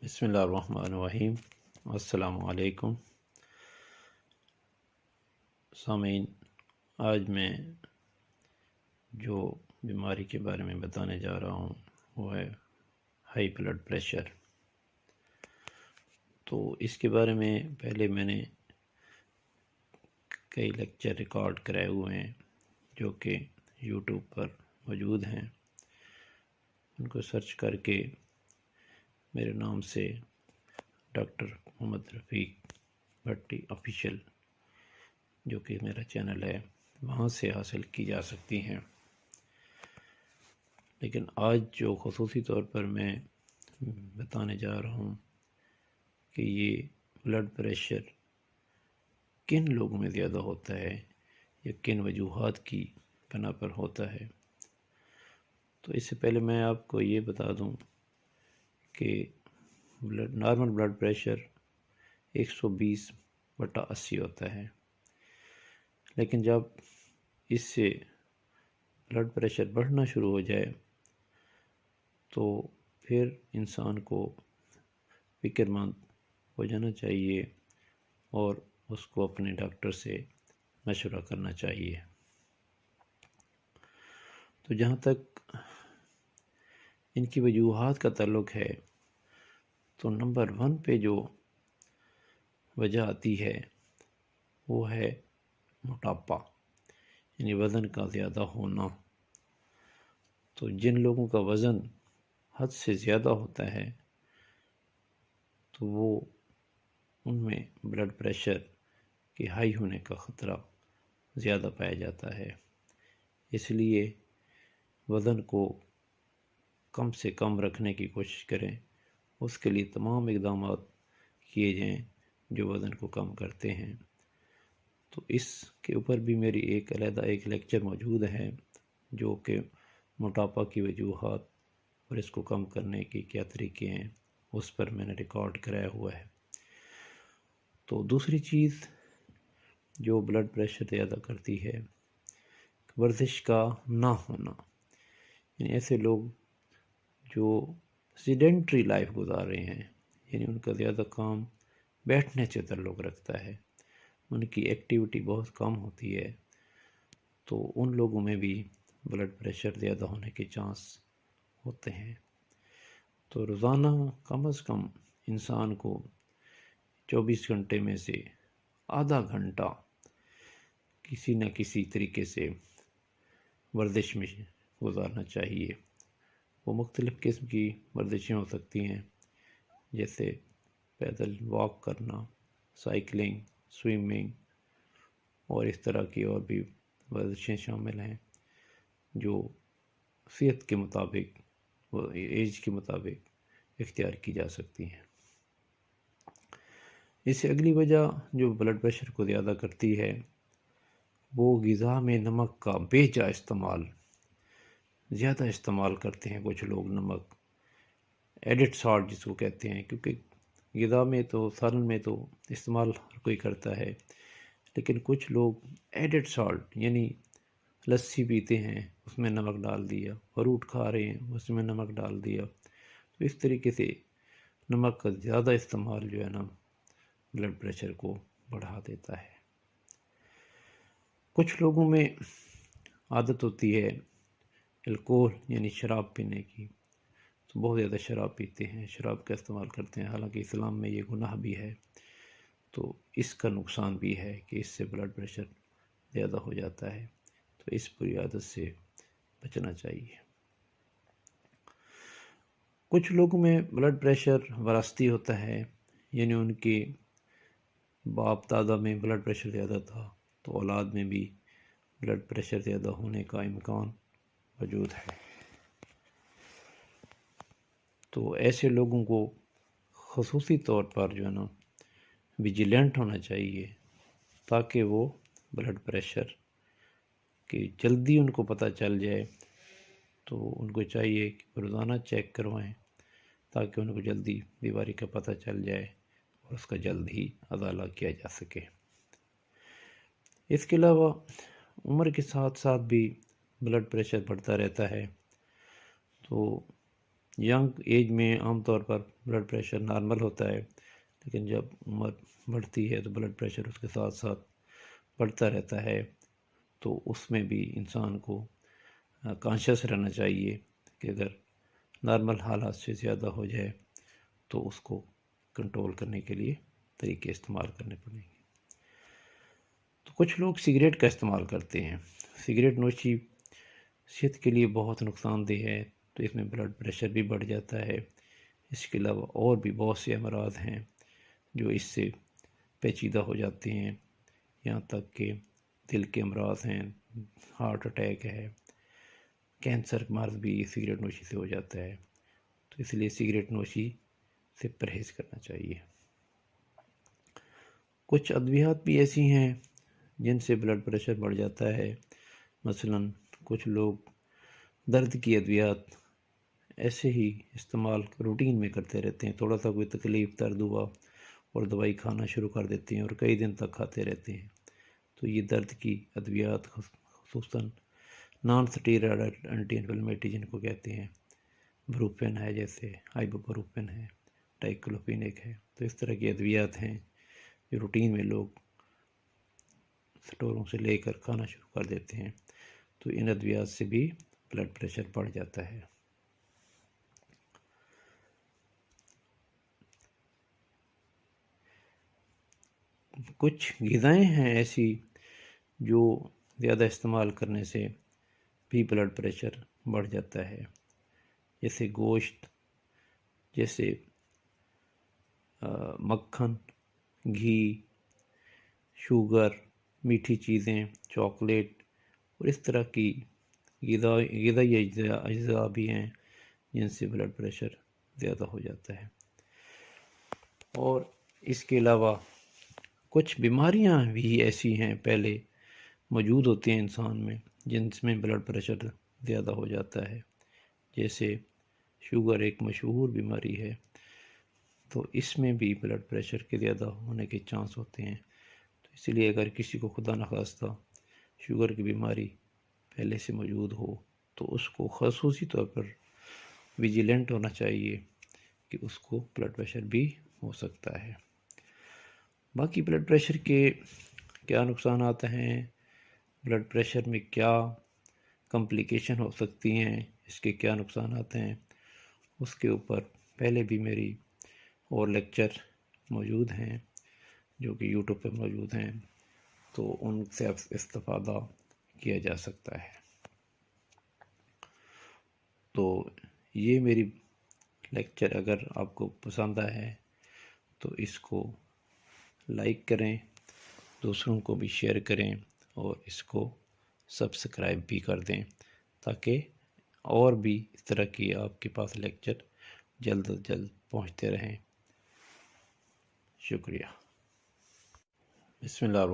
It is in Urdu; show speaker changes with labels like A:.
A: بسم اللہ الرحمن الرحیم۔ السلام علیکم سامعین، آج میں جو بیماری کے بارے میں بتانے جا رہا ہوں وہ ہے ہائی بلڈ پریشر۔ تو اس کے بارے میں پہلے میں نے کئی لیکچر ریکارڈ کرائے ہوئے ہیں جو کہ یوٹیوب پر موجود ہیں، ان کو سرچ کر کے میرے نام سے ڈاکٹر محمد رفیق بھٹی آفیشیل جو کہ میرا چینل ہے وہاں سے حاصل کی جا سکتی ہیں۔ لیکن آج جو خصوصی طور پر میں بتانے جا رہا ہوں کہ یہ بلڈ پریشر کن لوگوں میں زیادہ ہوتا ہے یا کن وجوہات کی بنا پر ہوتا ہے، تو اس سے پہلے میں آپ کو یہ بتا دوں کہ نارمل بلڈ پریشر 120/80 ہوتا ہے، لیکن جب اس سے بلڈ پریشر بڑھنا شروع ہو جائے تو پھر انسان کو فکر مند ہو جانا چاہیے اور اس کو اپنے ڈاکٹر سے مشورہ کرنا چاہیے۔ تو جہاں تک ان کی وجوہات کا تعلق ہے تو نمبر 1 پہ جو وجہ آتی ہے وہ ہے موٹاپا، یعنی وزن کا زیادہ ہونا۔ تو جن لوگوں کا وزن حد سے زیادہ ہوتا ہے تو وہ ان میں بلڈ پریشر کے ہائی ہونے کا خطرہ زیادہ پایا جاتا ہے، اس لیے وزن کو کم سے کم رکھنے کی کوشش کریں۔ اس کے لیے تمام اقدامات کیے جائیں جو وزن کو کم کرتے ہیں۔ تو اس کے اوپر بھی میری علیحدہ ایک لیکچر موجود ہے جو کہ موٹاپا کی وجوہات اور اس کو کم کرنے کے کیا طریقے ہیں، اس پر میں نے ریکارڈ کرایا ہوا ہے۔ تو دوسری چیز جو بلڈ پریشر زیادہ کرتی ہے ورزش کا نہ ہونا، یعنی ایسے لوگ جو سیڈنٹری لائف گزار رہے ہیں، یعنی ان کا زیادہ کام بیٹھنے سے تعلق رکھتا ہے، ان کی ایکٹیویٹی بہت کم ہوتی ہے، تو ان لوگوں میں بھی بلڈ پریشر زیادہ ہونے کے چانس ہوتے ہیں۔ تو روزانہ کم از کم انسان کو 24 گھنٹے میں سے آدھا گھنٹہ کسی نہ کسی طریقے سے ورزش میں گزارنا چاہیے۔ وہ مختلف قسم کی ورزشیں ہو سکتی ہیں، جیسے پیدل واک کرنا، سائیکلنگ، سوئمنگ اور اس طرح کی اور بھی ورزشیں شامل ہیں جو صحت کے مطابق و ایج کے مطابق اختیار کی جا سکتی ہیں۔ اس سے اگلی وجہ جو بلڈ پریشر کو زیادہ کرتی ہے وہ غذا میں نمک کا بے جا استعمال، زیادہ استعمال کرتے ہیں کچھ لوگ نمک، ایڈڈ سالٹ جس کو کہتے ہیں، کیونکہ غذا میں تو سالن میں تو استعمال ہر کوئی کرتا ہے، لیکن کچھ لوگ ایڈڈ سالٹ یعنی لسی پیتے ہیں اس میں نمک ڈال دیا، فروٹ کھا رہے ہیں اس میں نمک ڈال دیا، تو اس طریقے سے نمک کا زیادہ استعمال جو ہے نا بلڈ پریشر کو بڑھا دیتا ہے۔ کچھ لوگوں میں عادت ہوتی ہے الکوہل یعنی شراب پینے کی، تو بہت زیادہ شراب پیتے ہیں، شراب کا استعمال کرتے ہیں، حالانکہ اسلام میں یہ گناہ بھی ہے۔ تو اس کا نقصان بھی ہے کہ اس سے بلڈ پریشر زیادہ ہو جاتا ہے، تو اس بری عادت سے بچنا چاہیے۔ کچھ لوگوں میں بلڈ پریشر وراثتی ہوتا ہے، یعنی ان کے باپ دادا میں بلڈ پریشر زیادہ تھا تو اولاد میں بھی بلڈ پریشر زیادہ ہونے کا امکان موجود ہے۔ تو ایسے لوگوں کو خصوصی طور پر جو ہے نا ویجیلنٹ ہونا چاہیے تاکہ وہ بلڈ پریشر کی جلدی ان کو پتہ چل جائے، تو ان کو چاہیے کہ روزانہ چیک کروائیں تاکہ ان کو جلدی بیماری کا پتہ چل جائے اور اس کا جلد ہی ازالہ کیا جا سکے۔ اس کے علاوہ عمر کے ساتھ ساتھ بھی بلڈ پریشر بڑھتا رہتا ہے، تو ینگ ایج میں عام طور پر بلڈ پریشر نارمل ہوتا ہے، لیکن جب عمر بڑھتی ہے تو بلڈ پریشر اس کے ساتھ ساتھ بڑھتا رہتا ہے، تو اس میں بھی انسان کو کانشیس رہنا چاہیے کہ اگر نارمل حالات سے زیادہ ہو جائے تو اس کو کنٹرول کرنے کے لیے طریقے استعمال کرنے پڑیں گے۔ تو کچھ لوگ سگریٹ کا استعمال کرتے ہیں۔ سگریٹ نوشی صحت کے لیے بہت نقصان دہ ہے، تو اس میں بلڈ پریشر بھی بڑھ جاتا ہے۔ اس کے علاوہ اور بھی بہت سے امراض ہیں جو اس سے پیچیدہ ہو جاتے ہیں، یہاں تک کہ دل کے امراض ہیں، ہارٹ اٹیک ہے، کینسر مرض بھی سگریٹ نوشی سے ہو جاتا ہے۔ تو اس لیے سگریٹ نوشی سے پرہیز کرنا چاہیے۔ کچھ ادویات بھی ایسی ہیں جن سے بلڈ پریشر بڑھ جاتا ہے، مثلاً کچھ لوگ درد کی ادویات ایسے ہی استعمال روٹین میں کرتے رہتے ہیں، تھوڑا سا کوئی تکلیف درد ہوا اور دوائی کھانا شروع کر دیتے ہیں اور کئی دن تک کھاتے رہتے ہیں۔ تو یہ درد کی ادویات خصوصاً نان سٹیرائڈ اینٹی انفلیمیٹری جن کو کہتے ہیں، بروفین ہے، جیسے آئبوپروفین ہے، ڈائکلوفینیک ہے، تو اس طرح کی ادویات ہیں جو روٹین میں لوگ سٹوروں سے لے کر کھانا شروع کر دیتے ہیں، تو ان ادویات سے بھی بلڈ پریشر بڑھ جاتا ہے۔ کچھ غذائیں ہیں ایسی جو زیادہ استعمال کرنے سے بھی بلڈ پریشر بڑھ جاتا ہے، جیسے گوشت، جیسے مکھن، گھی، شوگر، میٹھی چیزیں، چاکلیٹ اور اس طرح کی غذائی اجزاء بھی ہیں جن سے بلڈ پریشر زیادہ ہو جاتا ہے۔ اور اس کے علاوہ کچھ بیماریاں بھی ایسی ہیں پہلے موجود ہوتی ہیں انسان میں جن میں بلڈ پریشر زیادہ ہو جاتا ہے، جیسے شوگر ایک مشہور بیماری ہے، تو اس میں بھی بلڈ پریشر کے زیادہ ہونے کے چانس ہوتے ہیں۔ تو اس لیے اگر کسی کو خدا نخواستہ شوگر کی بیماری پہلے سے موجود ہو تو اس کو خصوصی طور پر ویجیلنٹ ہونا چاہیے کہ اس کو بلڈ پریشر بھی ہو سکتا ہے۔ باقی بلڈ پریشر کے کیا نقصانات ہیں، بلڈ پریشر میں کیا کمپلیکیشن ہو سکتی ہیں، اس کے کیا نقصانات ہیں، اس کے اوپر پہلے بھی میری اور لیکچر موجود ہیں جو کہ یوٹیوب پہ موجود ہیں، تو ان سے استفادہ کیا جا سکتا ہے۔ تو یہ میری لیکچر اگر آپ کو پسند آئے تو اس کو لائک کریں، دوسروں کو بھی شیئر کریں اور اس کو سبسکرائب بھی کر دیں تاکہ اور بھی اس طرح کی آپ کے پاس لیکچر جلد از جلد پہنچتے رہیں۔ شکریہ۔ بسم اللہ الرحمن